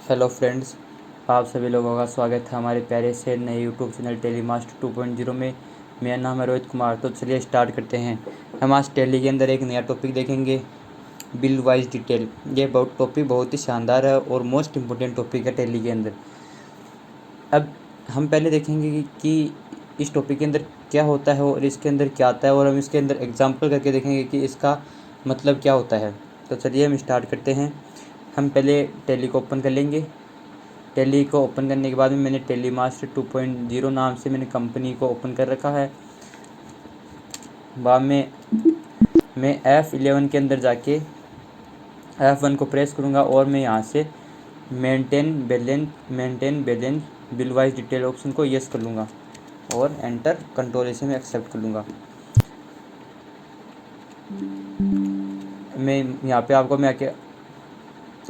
Hello friends, आप सभी लोगों का स्वागत है हमारे प्यारे से नए यूट्यूब चैनल टेली मास्टर 2.0 में। मेरा नाम है रोहित कुमार। तो चलिए स्टार्ट करते हैं। हम आज टेली के अंदर एक नया टॉपिक देखेंगे, बिल वाइज डिटेल। ये टॉपिक बहुत ही शानदार है और मोस्ट इम्पोर्टेंट टॉपिक है टेली के अंदर। अब हम पहले देखेंगे कि इस टॉपिक के अंदर क्या होता है और इसके अंदर क्या आता है, और हम इसके अंदर एग्जाम्पल करके देखेंगे कि इसका मतलब क्या होता है। तो चलिए हम स्टार्ट करते हैं। हम पहले टेली को ओपन कर लेंगे। टेली को ओपन करने के बाद में मैंने टेली मास्टर 2.0 नाम से मैंने कंपनी को ओपन कर रखा है। बाद में मैं F11 के अंदर जाके F1 को प्रेस करूँगा और मैं यहाँ से maintain balance bill wise detail option को यस कर लूँगा और एंटर कंट्रोल से मैं एक्सेप्ट कर लूँगा। मैं यहाँ पे आपको मैं आके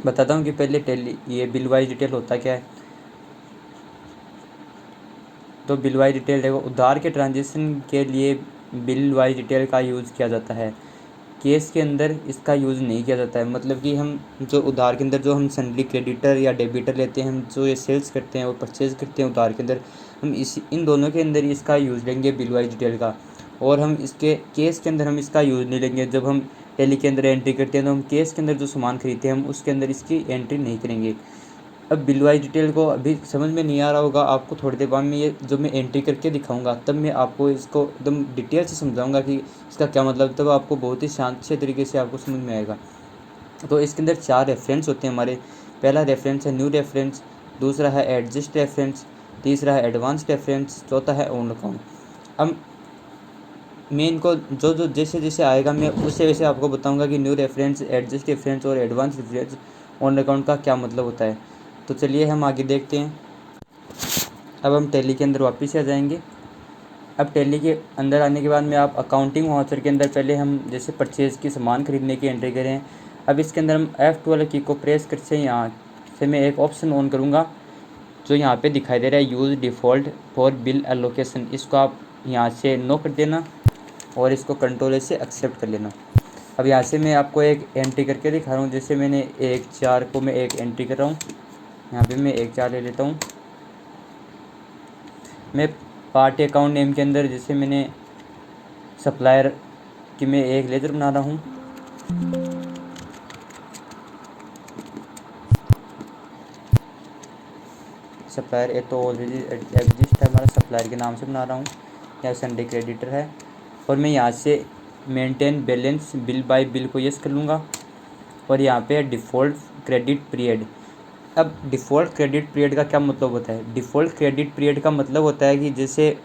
बताता हूँ कि पहले टेली ये बिल वाइज डिटेल होता क्या है। तो बिल वाइज डिटेल देखो, उधार के ट्रांजेक्शन के लिए बिल वाइज डिटेल का यूज़ किया जाता है। केस के अंदर इसका यूज़ नहीं किया जाता है। मतलब कि हम जो उधार के अंदर जो हम सैलरी क्रेडिटर या डेबिटर लेते हैं, हम जो ये सेल्स करते हैं और परचेज़ करते हैं उधार के अंदर, हम इन दोनों के अंदर इसका यूज़ लेंगे बिल वाइज डिटेल का। और हम इसके केस के अंदर हम इसका यूज़ नहीं लेंगे। जब हम टेली के अंदर एंट्री करते हैं तो हम केस के अंदर जो सामान खरीदते हैं हम उसके अंदर इसकी एंट्री नहीं करेंगे। अब बिल वाइज डिटेल को अभी समझ में नहीं आ रहा होगा आपको, थोड़ी देर बाद में ये जो मैं एंट्री करके दिखाऊंगा तब मैं आपको इसको एकदम डिटेल से समझाऊंगा कि इसका क्या मतलब, तब आपको बहुत ही शांत से तरीके से आपको समझ में आएगा। तो इसके अंदर 4 रेफरेंस होते हैं हमारे। पहला रेफरेंस है न्यू रेफरेंस, दूसरा है एडजस्ट रेफरेंस, तीसरा है एडवांस रेफरेंस, चौथा है ओन अकाउंट। अब मैं इनको जो जो जैसे जैसे आएगा मैं उससे वैसे आपको बताऊंगा कि न्यू रेफरेंस, एडजस्ट रेफरेंस और एडवांस रेफरेंस, ओन अकाउंट का क्या मतलब होता है। तो चलिए हम आगे देखते हैं। अब हम टैली के अंदर वापस आ जाएंगे। अब टैली के अंदर आने के बाद में आप अकाउंटिंग वाउचर के अंदर पहले हम जैसे परचेज़ की सामान खरीदने की एंट्री करें। अब इसके अंदर हम F12 की को प्रेस कर से यहाँ से मैं एक ऑप्शन ऑन करूँगा जो यहाँ पे दिखाई दे रहा है, use default for bill allocation. इसको आप यहाँ से नो कर देना और इसको कंट्रोल से एक्सेप्ट कर लेना। अब यहाँ से मैं आपको एक एंट्री करके दिखा रहा हूँ। जैसे मैंने 1/4 को मैं एक एंट्री कर रहा हूँ। यहाँ पे मैं 1/4 ले लेता हूँ। मैं पार्टी अकाउंट नेम के अंदर जैसे मैंने सप्लायर की मैं एक लेज़र बना रहा हूँ। सप्लायर एक तो ऑलरेडी एग्जिस्ट है हमारा, सप्लायर के नाम से बना रहा हूँ। या संडे क्रेडिटर है और मैं यहाँ से maintain balance bill bye bill को यस कर लूँगा और यहाँ पे डिफ़ॉल्ट क्रेडिट पीरियड। अब डिफ़ॉल्ट क्रेडिट पीरियड का क्या मतलब होता है? डिफ़ॉल्ट क्रेडिट पीरियड का मतलब होता है कि जैसे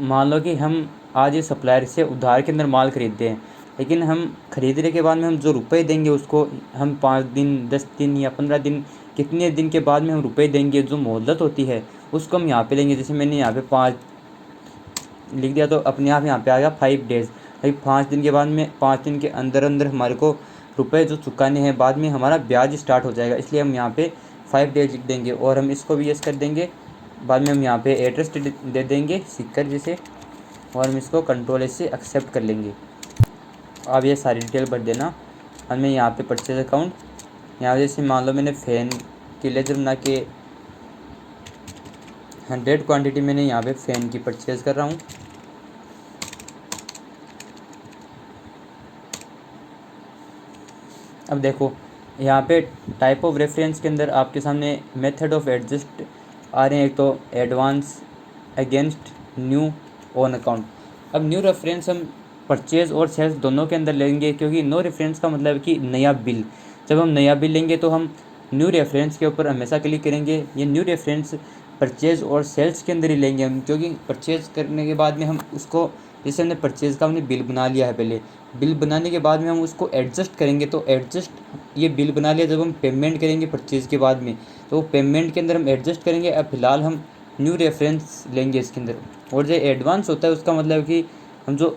मान लो कि हम आज इस सप्लायर से उधार के अंदर माल खरीदते हैं, लेकिन हम खरीदने के बाद में हम जो रुपए देंगे उसको हम 5 दिन, 10 दिन या 15 दिन, कितने दिन के बाद में हम रुपए देंगे, जो मोहलत होती है उसको हम यहाँ पे लेंगे। जैसे मैंने यहाँ पे 5 लिख दिया तो अपने आप यहाँ पे आ गया 5 डेज़। भाई 5 दिन के बाद में 5 दिन के अंदर अंदर हमारे को रुपए जो चुकाने हैं, बाद में हमारा ब्याज स्टार्ट हो जाएगा, इसलिए हम यहाँ पे 5 डेज लिख देंगे और हम इसको भी यस कर देंगे। बाद में हम यहाँ पे एड्रेस दे देंगे सिक्कर जैसे, और हम इसको कंट्रोल से एक्सेप्ट कर लेंगे। अब ये सारी डिटेल भर देना। और मैं यहाँ पे परचेज अकाउंट, यहाँ जैसे मान लो मैंने फ़ैन की लेजर बना के 100 क्वांटिटी मैंने यहाँ पे फ़ैन की परचेज़ कर रहा हूँ। अब देखो यहाँ पे टाइप ऑफ रेफरेंस के अंदर आपके सामने मेथड ऑफ एडजस्ट आ रहे हैं। एक तो advance, against, new, on account. अब न्यू रेफरेंस हम परचेज़ और सेल्स दोनों के अंदर लेंगे, क्योंकि नो रेफरेंस का मतलब कि नया बिल। जब हम नया बिल लेंगे तो हम न्यू रेफरेंस के ऊपर हमेशा क्लिक करेंगे। ये न्यू रेफरेंस परचेज़ और सेल्स के अंदर ही लेंगे हम, क्योंकि परचेज़ करने के बाद में हम उसको, जैसे हमने परचेज़ का हमने बिल बना लिया है, पहले बिल बनाने के बाद में हम उसको एडजस्ट करेंगे। तो एडजस्ट ये बिल बना लिया, जब हम पेमेंट करेंगे परचेज़ के बाद में तो पेमेंट के अंदर हम एडजस्ट करेंगे। अब फिलहाल हम न्यू रेफरेंस लेंगे इसके अंदर। और जो एडवांस होता है उसका मतलब कि हम जो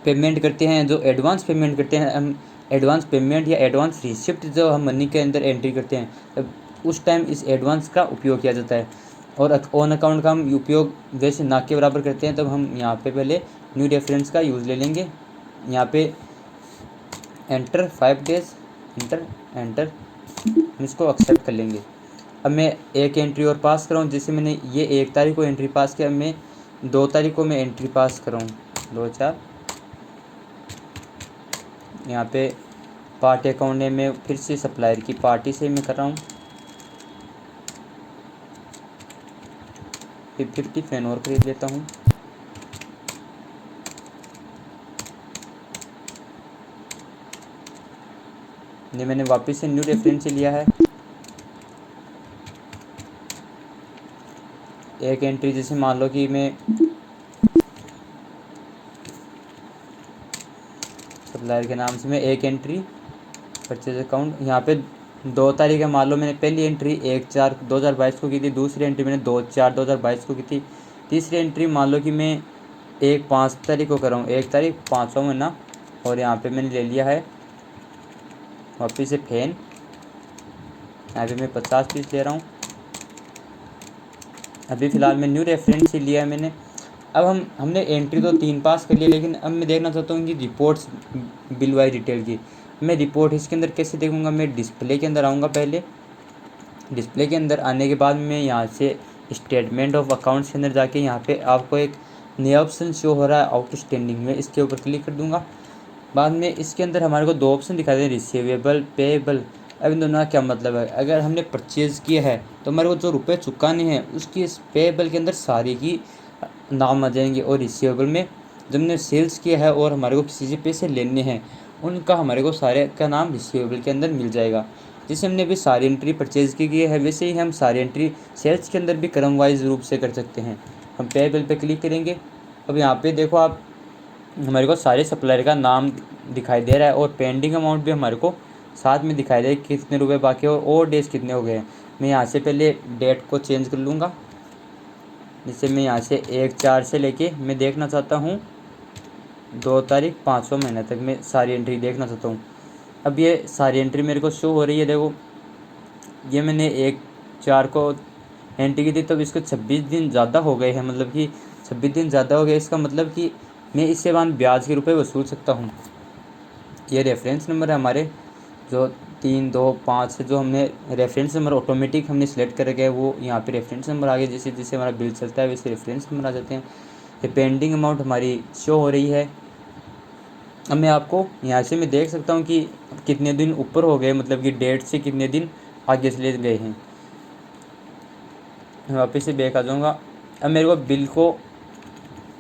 पेमेंट करते हैं, जो एडवांस पेमेंट करते हैं, हम एडवांस पेमेंट या एडवांस रिसिप्ट जो हम मनी के अंदर एंट्री करते हैं, तब उस टाइम इस एडवांस का उपयोग किया जाता है। और ऑन अकाउंट का हम उपयोग वैसे ना के बराबर करते हैं, तब हम यहाँ पे पहले न्यू रेफरेंस का यूज़ ले लेंगे। यहाँ पे एंटर 5 डेज, एंटर एंटर हम इसको एक्सेप्ट कर लेंगे। अब मैं एक एंट्री और पास कर रहा हूँ, जैसे मैंने ये 1 तारीख को एंट्री पास किया, अब मैं 2 तारीख को मैं एंट्री पास कर रहा हूँ 2/4। यहाँ पे पार्टी अकाउंट नेम में फिर से सप्लायर की पार्टी से मैं कर रहा हूँ। 50 फैन और खरीद लेता हूँ। ये मैंने वापस से न्यू रेफरेंस से लिया है। एक एंट्री जैसे मान लो कि मैं सप्लायर के नाम से मैं एक एंट्री परचेज अकाउंट, यहाँ पे 2 तारीख है, मान लो मैंने पहली एंट्री 1/4/2022 को की थी, दूसरी एंट्री मैंने 2/4/2022 को की थी, तीसरी एंट्री मान लो कि मैं 1/5 तारीख को कर रहा हूँ, 1 तारीख 5वां महीना। और यहाँ पे मैंने ले लिया है वापस से फैन, यहाँ पे मैं 50 पीस ले रहा हूँ। अभी फ़िलहाल मैं न्यू रेफरेंस ही लिया है मैंने। अब हमने एंट्री तो 3 पास कर लिया, लेकिन अब मैं देखना चाहता हूँ कि रिपोर्ट्स बिल वाई डिटेल की। मैं रिपोर्ट इसके अंदर कैसे देखूँगा, मैं डिस्प्ले के अंदर आऊँगा। पहले डिस्प्ले के अंदर आने के बाद मैं यहाँ से स्टेटमेंट ऑफ अकाउंट्स के अंदर जाके यहाँ पे आपको एक नया ऑप्शन शो हो रहा है आउटस्टैंडिंग में, इसके ऊपर क्लिक कर दूँगा। बाद में इसके अंदर हमारे को 2 ऑप्शन दिखाई दे, रिसीवेबल, पेएबल। अब इन दोनों का क्या मतलब है, अगर हमने परचेज़ किया है तो हमारे को जो रुपए चुकाने हैं उसकी इस पेएबल के अंदर सारी की नाम आ जाएंगे, और रिसीवेबल में जब हमने सेल्स किया है और हमारे को किसी से पैसे लेने हैं उनका हमारे को सारे का नाम रिसीवेबल के अंदर मिल जाएगा। जैसे हमने अभी सारी एंट्री परचेज़ की है, वैसे ही हम सारी एंट्री सेल्स के अंदर भी क्रम वाइज रूप से कर सकते हैं। हम पेएबल पे क्लिक करेंगे। अब यहाँ पे देखो आप, हमारे को सारे सप्लायर का नाम दिखाई दे रहा है, और पेंडिंग अमाउंट भी हमारे को साथ में दिखाई दे कितने रुपए बाकी है और डेज कितने हो गए हैं। मैं यहाँ से पहले डेट को चेंज कर लूँगा, जिससे मैं यहाँ से 1/4 से लेके मैं देखना चाहता हूँ 2 तारीख 5वां महीना तक मैं सारी एंट्री देखना चाहता हूँ। अब ये सारी एंट्री मेरे को शो हो रही है। देखो ये मैंने 1/4 को एंट्री की थी, तब इसको 26 दिन ज़्यादा हो गए हैं, मतलब कि 26 दिन ज़्यादा हो गए। इसका मतलब कि मैं इससे बाद ब्याज के रुपए वसूल सकता हूँ। ये रेफरेंस नंबर है हमारे, जो 325 से जो हमने रेफरेंस नंबर ऑटोमेटिक हमने सेलेक्ट कर रखे हैं, वो यहाँ पे रेफरेंस नंबर आ गए। जैसे जैसे हमारा बिल चलता है वैसे रेफरेंस नंबर आ जाते हैं। ये पेंडिंग अमाउंट हमारी शो हो रही है। अब मैं आपको यहाँ से मैं देख सकता हूँ कि कितने दिन ऊपर हो गए, मतलब कि डेट से कितने दिन आगे चले गए हैं। मैं वापस से बैक आ जाऊँगा। अब मेरे को बिल को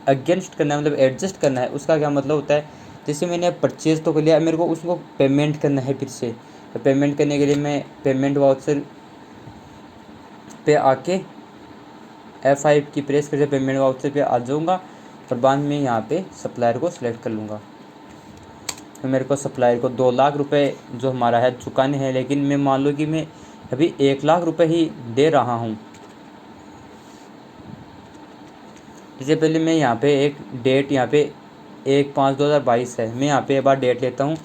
अगेंस्ट करना है, मतलब एडजस्ट करना है। उसका क्या मतलब होता है, जैसे मैंने परचेज़ तो कर लिया, मेरे को उसको पेमेंट करना है फिर से। तो पेमेंट करने के लिए मैं पेमेंट वाउचर पे आके F5 की प्रेस करके पेमेंट वाउचर पे आ जाऊँगा, और बाद में यहाँ पे सप्लायर को सिलेक्ट कर लूँगा। तो मेरे को सप्लायर को 2 लाख रुपए जो हमारा है चुकाने हैं, लेकिन मैं मान लो कि मैं अभी 1 लाख रुपए ही दे रहा हूँ। इससे पहले मैं यहाँ पे एक डेट, यहाँ पे 1/5/2022 है, मैं यहाँ पे एक बार डेट लेता हूँ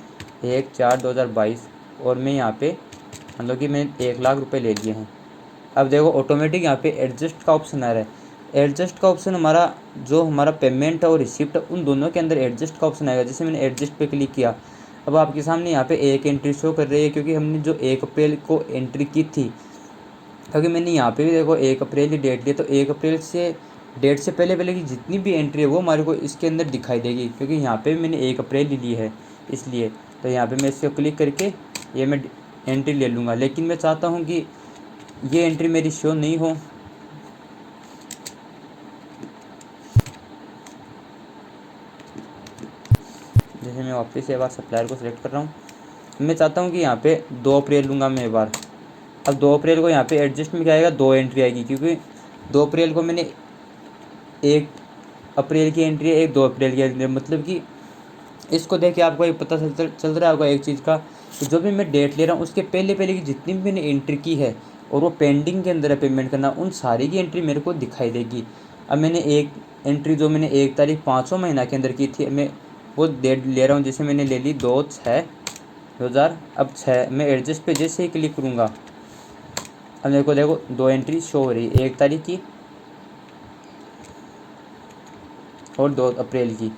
1/4/2022, और मैं यहाँ पे मतलब कि मैंने 1 लाख रुपए ले लिए हैं। अब देखो ऑटोमेटिक यहाँ पे एडजस्ट का ऑप्शन आ रहा है। एडजस्ट का ऑप्शन हमारा, जो हमारा पेमेंट और रिसिप्ट उन दोनों के अंदर एडजस्ट का ऑप्शन आएगा। जैसे मैंने एडजस्ट पे क्लिक किया, अब आपके सामने यहाँ पे एक एंट्री शो कर रही है, क्योंकि हमने जो 1 अप्रैल को एंट्री की थी, क्योंकि मैंने यहाँ पे भी देखो 1 अप्रैल की डेट ली, तो 1 अप्रैल से डेट से पहले पहले की जितनी भी एंट्री है वो हमारे को इसके अंदर दिखाई देगी, क्योंकि यहाँ पे मैंने 1 अप्रैल ही ली है इसलिए। तो यहाँ पे मैं इसको क्लिक करके ये मैं एंट्री ले लूँगा, लेकिन मैं चाहता हूँ कि ये एंट्री मेरी शो नहीं हो। जैसे मैं वापस से एक बार सप्लायर को सिलेक्ट कर रहा हूँ, मैं चाहता हूँ कि यहाँ पे 2 अप्रैल लूँगा मैं एक बार। अब 2 अप्रैल को यहाँ पे एडजस्ट में क्या आएगा, 2 एंट्री आएगी, क्योंकि 2 अप्रैल को मैंने 1 अप्रैल की एंट्री है, 2 अप्रैल की एंट्री, मतलब कि इसको देख के आपको एक पता चल रहा होगा एक चीज़ का, कि जो भी मैं डेट ले रहा हूँ उसके पहले पहले की जितनी भी मैंने एंट्री की है और वो पेंडिंग के अंदर है पेमेंट करना, उन सारी की एंट्री मेरे को दिखाई देगी। अब मैंने एक एंट्री जो मैंने 1 तारीख 5वां महीना के अंदर की थी, मैं वो डेट ले रहा हूँ। जैसे मैंने ले ली 2/6/2000। अब 6 मैं एडजस्ट पे जैसे ही क्लिक करूँगा, अब मेरे को देखो 2 एंट्री शो हो रही है, 1 तारीख की और 2 अप्रैल की।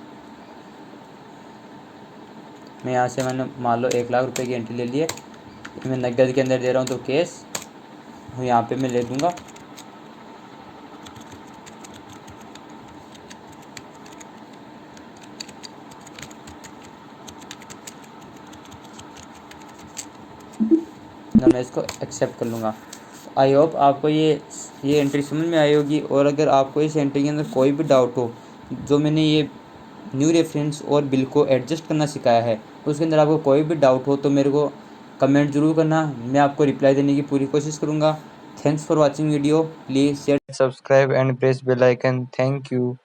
मैं यहाँ से मैंने मान लो 1 लाख रुपए की एंट्री ले ली है, मैं नगद के अंदर दे रहा हूँ तो केस यहाँ पे मैं ले दूँगा। ना मैं इसको एक्सेप्ट कर लूँगा। आई होप आपको ये एंट्री समझ में आई होगी। और अगर आपको इस एंट्री के अंदर कोई भी डाउट हो, जो मैंने ये न्यू रेफरेंस और बिल को एडजस्ट करना सिखाया है, उसके अंदर आपको कोई भी डाउट हो तो मेरे को कमेंट ज़रूर करना, मैं आपको रिप्लाई देने की पूरी कोशिश करूँगा। Thanks for watching video. Please share, subscribe and press bell icon. Thank you.